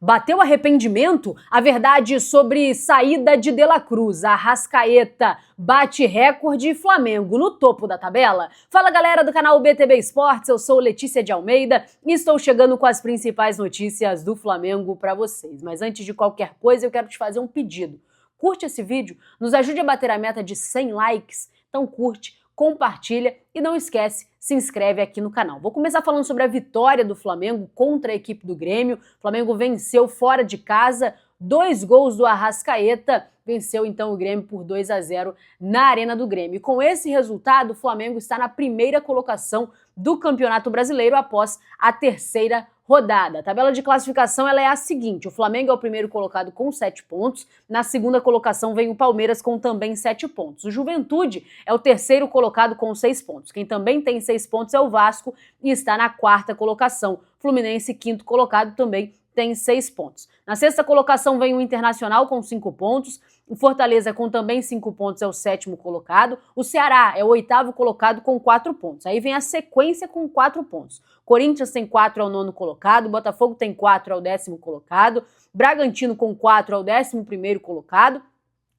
Bateu arrependimento? A verdade sobre saída de De La Cruz. Arrascaeta bate recorde e Flamengo no topo da tabela. Fala, galera do canal BTB Esportes, eu sou Letícia de Almeida e estou chegando com as principais notícias do Flamengo para vocês. Mas antes de qualquer coisa, eu quero te fazer um pedido. Curte esse vídeo, nos ajude a bater a meta de 100 likes, então curte, compartilha e não esquece, se inscreve aqui no canal. Vou começar falando sobre a vitória do Flamengo contra a equipe do Grêmio. O Flamengo venceu fora de casa, 2 gols do Arrascaeta, venceu então o Grêmio por 2-0 na Arena do Grêmio. E com esse resultado, o Flamengo está na primeira colocação do Campeonato Brasileiro após a terceira rodada. A tabela de classificação ela é a seguinte: o Flamengo é o primeiro colocado com 7 pontos, na segunda colocação vem o Palmeiras com também 7 pontos. O Juventude é o terceiro colocado com 6 pontos. Quem também tem 6 pontos é o Vasco e está na quarta colocação. Fluminense, quinto colocado, também tem 6 pontos. Na sexta colocação vem o Internacional com 5 pontos, o Fortaleza com também 5 pontos é o sétimo colocado, o Ceará é o oitavo colocado com 4 pontos. Aí vem a sequência com 4 pontos. Corinthians tem 4, é o nono colocado, Botafogo tem 4, é o décimo colocado, Bragantino com 4 é o 11º colocado,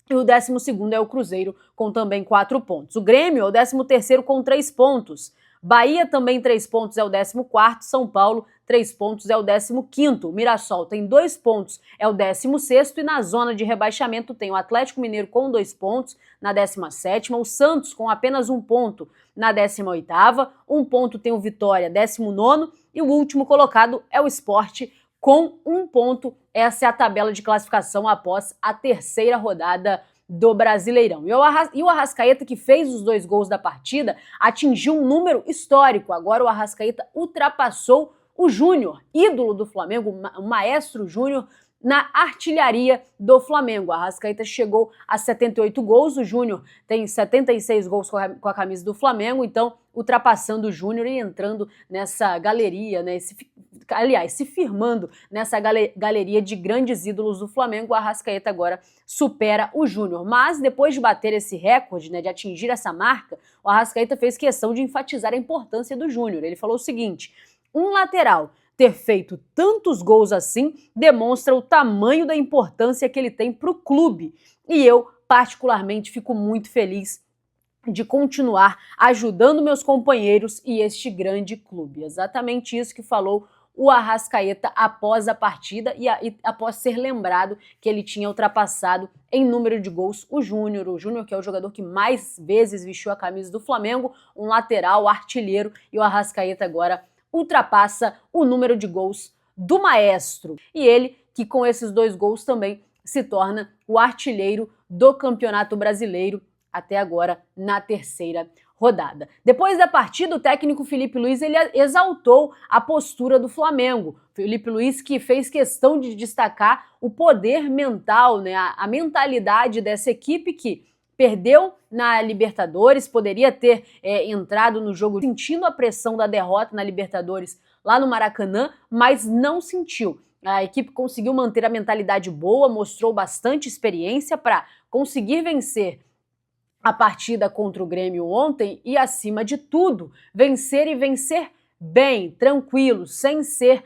e o 12º é o Cruzeiro com também 4 pontos. O Grêmio é o 13º com 3 pontos. Bahia também 3 pontos é o 14º, São Paulo 3 pontos é o 15º, Mirassol tem 2 pontos é o 16º e na zona de rebaixamento tem o Atlético Mineiro com 2 pontos na 17ª, o Santos com apenas 1 ponto na 18ª, 1 ponto tem o Vitória, 19º e o último colocado é o Sport com 1 ponto. Essa é a tabela de classificação após a terceira rodada do Brasileirão. E o Arrascaeta, que fez os 2 gols da partida, atingiu um número histórico. Agora o Arrascaeta ultrapassou o Júnior, ídolo do Flamengo, o Maestro Júnior, na artilharia do Flamengo. O Arrascaeta chegou a 78 gols, o Júnior tem 76 gols com a camisa do Flamengo, então ultrapassando o Júnior e entrando nessa galeria, né, se firmando nessa galeria de grandes ídolos do Flamengo. O Arrascaeta agora supera o Júnior. Mas depois de bater esse recorde, né, de atingir essa marca, o Arrascaeta fez questão de enfatizar a importância do Júnior. Ele falou o seguinte: um lateral ter feito tantos gols assim demonstra o tamanho da importância que ele tem para o clube. E eu, particularmente, fico muito feliz de continuar ajudando meus companheiros e este grande clube. Exatamente isso que falou o Arrascaeta após a partida e após ser lembrado que ele tinha ultrapassado em número de gols o Júnior. O Júnior, que é o jogador que mais vezes vestiu a camisa do Flamengo, um lateral, artilheiro, e o Arrascaeta agora ultrapassa o número de gols do Maestro. E ele, que com esses 2 gols também se torna o artilheiro do Campeonato Brasileiro, até agora na terceira rodada. Depois da partida, o técnico Felipe Luiz ele exaltou a postura do Flamengo. Felipe Luiz, que fez questão de destacar o poder mental, né, a mentalidade dessa equipe que perdeu na Libertadores, poderia ter entrado no jogo sentindo a pressão da derrota na Libertadores lá no Maracanã, mas não sentiu. A equipe conseguiu manter a mentalidade boa, mostrou bastante experiência para conseguir vencer a partida contra o Grêmio ontem e, acima de tudo, vencer e vencer bem, tranquilo, sem ser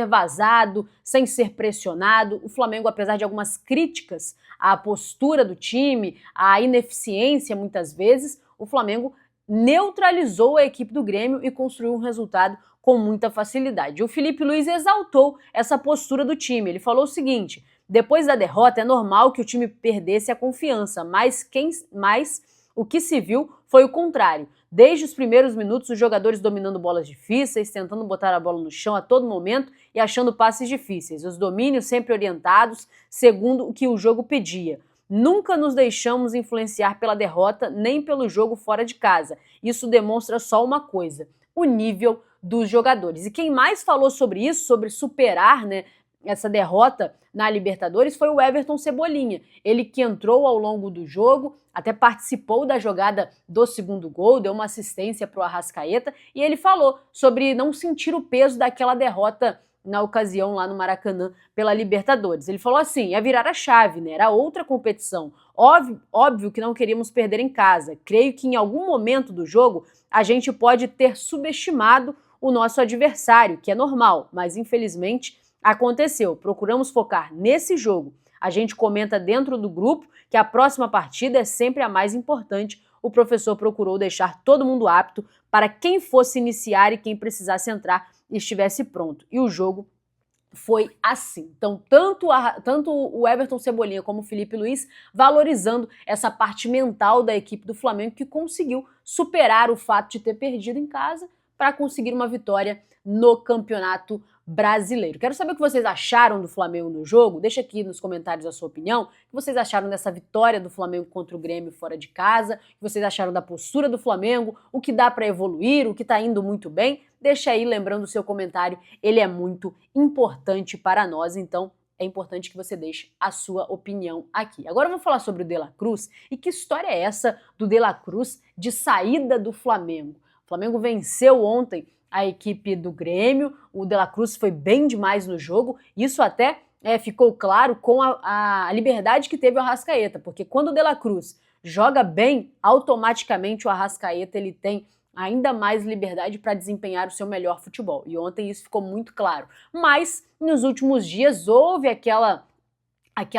vazado, sem ser pressionado. O Flamengo, apesar de algumas críticas à postura do time, à ineficiência muitas vezes, o Flamengo neutralizou a equipe do Grêmio e construiu um resultado com muita facilidade. O Felipe Luiz exaltou essa postura do time. Ele falou o seguinte: depois da derrota é normal que o time perdesse a confiança, mas o que se viu foi o contrário. Desde os primeiros minutos, os jogadores dominando bolas difíceis, tentando botar a bola no chão a todo momento e achando passes difíceis. Os domínios sempre orientados, segundo o que o jogo pedia. Nunca nos deixamos influenciar pela derrota, nem pelo jogo fora de casa. Isso demonstra só uma coisa: o nível dos jogadores. E quem mais falou sobre isso, sobre superar, né, essa derrota na Libertadores, foi o Everton Cebolinha. Ele que entrou ao longo do jogo, até participou da jogada do 2º gol, deu uma assistência para o Arrascaeta, e ele falou sobre não sentir o peso daquela derrota na ocasião lá no Maracanã pela Libertadores. Ele falou assim: é virar a chave, né? Era outra competição. Óbvio que não queríamos perder em casa. Creio que em algum momento do jogo a gente pode ter subestimado o nosso adversário, que é normal, mas infelizmente aconteceu. Procuramos focar nesse jogo. A gente comenta dentro do grupo que a próxima partida é sempre a mais importante. O professor procurou deixar todo mundo apto para quem fosse iniciar e quem precisasse entrar estivesse pronto. E o jogo foi assim. Então, tanto o Everton Cebolinha como o Felipe Luiz valorizando essa parte mental da equipe do Flamengo, que conseguiu superar o fato de ter perdido em casa para conseguir uma vitória no Campeonato Brasileiro. Quero saber o que vocês acharam do Flamengo no jogo. Deixa aqui nos comentários a sua opinião. O que vocês acharam dessa vitória do Flamengo contra o Grêmio fora de casa? O que vocês acharam da postura do Flamengo? O que dá para evoluir? O que está indo muito bem? Deixa aí, lembrando o seu comentário. Ele é muito importante para nós, então é importante que você deixe a sua opinião aqui. Agora eu vou falar sobre o De La Cruz. E que história é essa do De La Cruz de saída do Flamengo? O Flamengo venceu ontem a equipe do Grêmio, o De La Cruz foi bem demais no jogo, isso até ficou claro com a liberdade que teve o Arrascaeta, porque quando o De La Cruz joga bem, automaticamente o Arrascaeta ele tem ainda mais liberdade para desempenhar o seu melhor futebol, e ontem isso ficou muito claro. Mas nos últimos dias houve aquela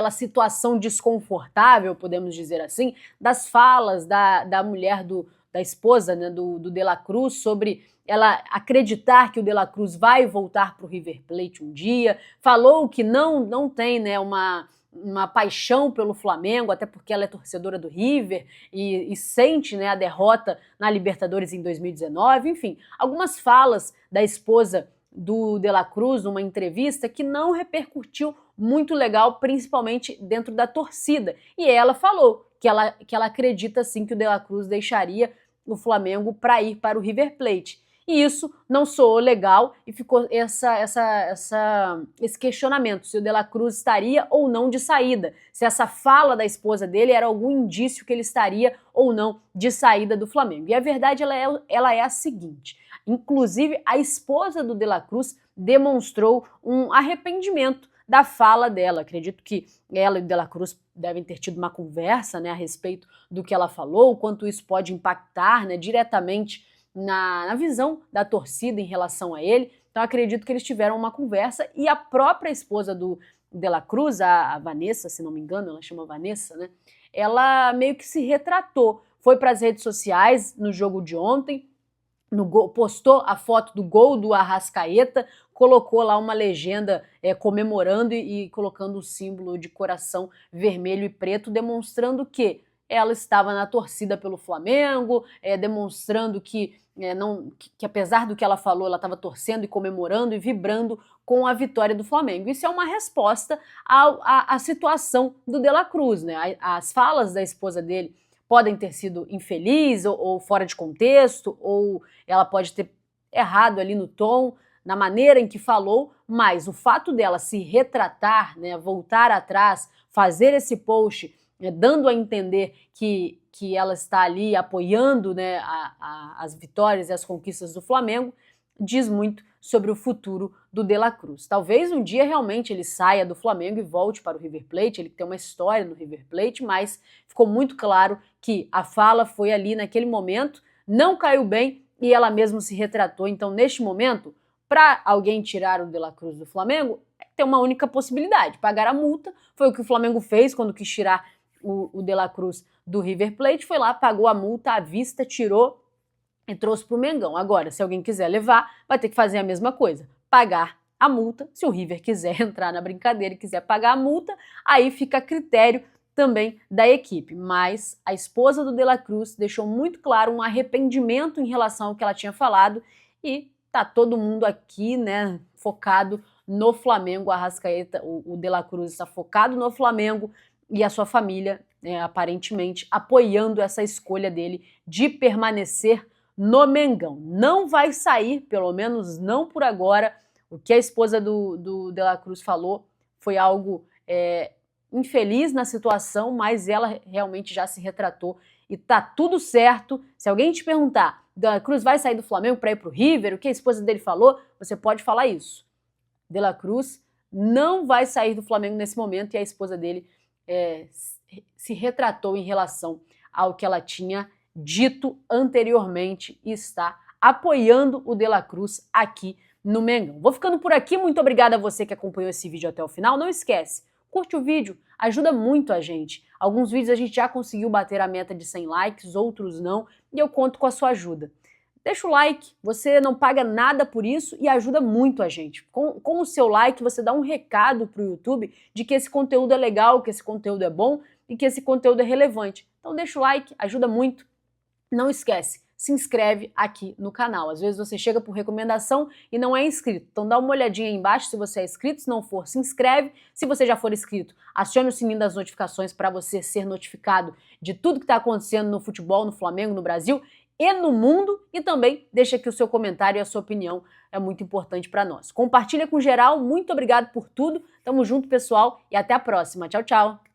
situação desconfortável, podemos dizer assim, das falas da mulher da esposa, né, do De La Cruz, sobre ela acreditar que o De La Cruz vai voltar para o River Plate um dia, falou que não tem, né, uma paixão pelo Flamengo, até porque ela é torcedora do River e sente, né, a derrota na Libertadores em 2019, enfim, algumas falas da esposa do De La Cruz numa entrevista que não repercutiu muito legal, principalmente dentro da torcida. E ela falou que ela acredita sim que o De La Cruz deixaria o Flamengo para ir para o River Plate. E isso não soou legal e ficou esse questionamento se o De La Cruz estaria ou não de saída, se essa fala da esposa dele era algum indício que ele estaria ou não de saída do Flamengo. E a verdade ela é a seguinte: inclusive a esposa do De La Cruz demonstrou um arrependimento da fala dela. Acredito que ela e o De La Cruz devem ter tido uma conversa, né, a respeito do que ela falou, o quanto isso pode impactar, né, diretamente na visão da torcida em relação a ele. Então acredito que eles tiveram uma conversa e a própria esposa do De La Cruz, a Vanessa, se não me engano, ela chama Vanessa, né? Ela meio que se retratou, foi para as redes sociais no jogo de ontem, postou a foto do gol do Arrascaeta, colocou lá uma legenda comemorando e colocando o símbolo de coração vermelho e preto, demonstrando que ela estava na torcida pelo Flamengo, demonstrando que apesar do que ela falou, ela estava torcendo e comemorando e vibrando com a vitória do Flamengo. Isso é uma resposta à situação do De La Cruz, né? As falas da esposa dele podem ter sido infeliz ou fora de contexto, ou ela pode ter errado ali no tom, na maneira em que falou, mas o fato dela se retratar, né, voltar atrás, fazer esse post, dando a entender que ela está ali apoiando, né, as vitórias e as conquistas do Flamengo, diz muito sobre o futuro do De La Cruz. Talvez um dia realmente ele saia do Flamengo e volte para o River Plate, ele tem uma história no River Plate, mas ficou muito claro que a fala foi ali naquele momento, não caiu bem e ela mesma se retratou. Então, neste momento, para alguém tirar o De La Cruz do Flamengo, tem uma única possibilidade: pagar a multa. Foi o que o Flamengo fez quando quis tirar o De La Cruz do River Plate, foi lá, pagou a multa à vista, tirou e trouxe para o Mengão. Agora, se alguém quiser levar, vai ter que fazer a mesma coisa, pagar a multa. Se o River quiser entrar na brincadeira e quiser pagar a multa, aí fica a critério também da equipe. Mas a esposa do De La Cruz deixou muito claro um arrependimento em relação ao que ela tinha falado e tá todo mundo aqui, né, focado no Flamengo. A Arrascaeta, o De La Cruz está focado no Flamengo e a sua família, aparentemente, apoiando essa escolha dele de permanecer no Mengão. Não vai sair, pelo menos não por agora. O que a esposa do De La Cruz falou foi algo infeliz na situação, mas ela realmente já se retratou e tá tudo certo. Se alguém te perguntar, De La Cruz vai sair do Flamengo para ir pro River, o que a esposa dele falou, você pode falar isso. De La Cruz não vai sair do Flamengo nesse momento e a esposa dele se retratou em relação ao que ela tinha dito anteriormente e está apoiando o De La Cruz aqui no Mengão. Vou ficando por aqui, muito obrigada a você que acompanhou esse vídeo até o final. Não esquece, curte o vídeo, ajuda muito a gente. Alguns vídeos a gente já conseguiu bater a meta de 100 likes, outros não, e eu conto com a sua ajuda. Deixa o like, você não paga nada por isso e ajuda muito a gente. Com o seu like, você dá um recado pro YouTube de que esse conteúdo é legal, que esse conteúdo é bom e que esse conteúdo é relevante. Então deixa o like, ajuda muito. Não esquece, se inscreve aqui no canal. Às vezes você chega por recomendação e não é inscrito. Então dá uma olhadinha aí embaixo se você é inscrito, se não for, se inscreve. Se você já for inscrito, acione o sininho das notificações para você ser notificado de tudo que está acontecendo no futebol, no Flamengo, no Brasil e no mundo, e também deixa aqui o seu comentário e a sua opinião, é muito importante para nós. Compartilha com geral, muito obrigado por tudo, tamo junto pessoal e até a próxima, tchau, tchau!